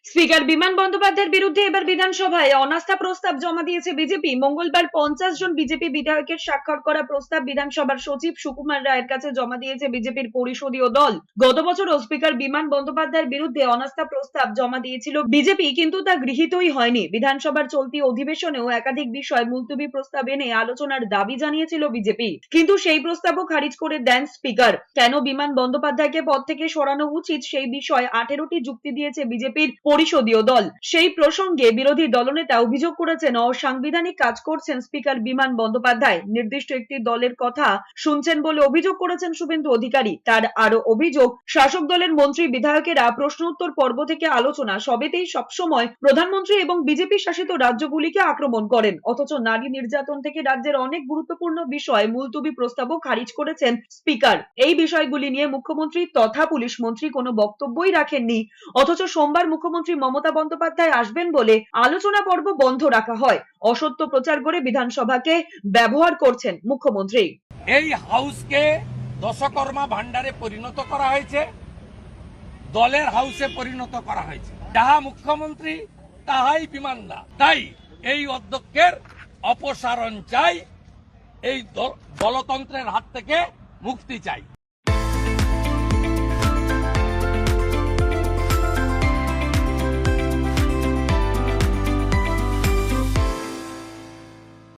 Speaker বিমান বন্দ্যোপাধ্যায়ের বিরুদ্ধে এবার বিধানসভায় অনাস্থা প্রস্তাব জমা দিয়েছে বিজেপি। মঙ্গলবার 50 জন বিজেপি বিধায়কের স্বাক্ষর করা প্রস্তাব বিধানসভার সচিব সুকুমার রায়ের কাছে জমা দিয়েছে বিজেপির পরিষদীয় দল। গত বছরও স্পিকার বিমান বন্দ্যোপাধ্যায়ের বিরুদ্ধে অনাস্থা প্রস্তাব জমা দিয়েছিল বিজেপি, কিন্তু তা গৃহীতই হয়নি। বিধানসভার চলতি অধিবেশনেও একাধিক বিষয় মুলতবি প্রস্তাব এনে আলোচনার দাবি জানিয়েছিল বিজেপি, কিন্তু সেই প্রস্তাবও খারিজ করে দেন স্পিকার। কেন বিমান বন্দ্যোপাধ্যায়কে পদ থেকে সরানো উচিত সেই বিষয়ে 18টি যুক্তি দিয়েছে বিজেপির পরিষদীয় দল। সেই প্রসঙ্গে বিরোধী দলনেতা অভিযোগ করেছেন অসাংবিধানিক কাজ করছেন স্পিকার বিমান বন্দ্যোপাধ্যায়, নির্দিষ্ট একটি দলের কথা শুনছেন বলে অভিযোগ করেছেন শুভেন্দু অধিকারী। তার আরো অভিযোগ, শাসক দলের মন্ত্রী বিধায়কেরা প্রশ্ন উত্তর পর্ব থেকে আলোচনা সবেতেই সবসময় প্রধানমন্ত্রী এবং বিজেপি শাসিত রাজ্যগুলিকে আক্রমণ করেন, অথচ নারী নির্যাতন থেকে রাজ্যের অনেক গুরুত্বপূর্ণ বিষয় মুলতবি প্রস্তাবও খারিজ করেছেন স্পিকার। এই বিষয়গুলি নিয়ে মুখ্যমন্ত্রী তথা পুলিশ মন্ত্রী কোনো বক্তব্যই রাখেননি, অথচ সোমবার মুখ্যমন্ত্রী মমতা বন্দ্যোপাধ্যায় আসবেন বলে আলোচনা পর্ব বন্ধ রাখা হয়। অসত্য প্রচার করে বিধানসভাকে ব্যবহার করছেন মুখ্যমন্ত্রী। এই হাউসকে দশকর্মা ভান্ডারে পরিণত করা হয়েছে, দলের হাউসে পরিণত করা হয়েছে। যাহা মুখ্যমন্ত্রী তাহাই বিমানদা। তাই এই অধ্যক্ষের অপসারণ চাই, এই গণতন্ত্রের হাত থেকে মুক্তি চাই।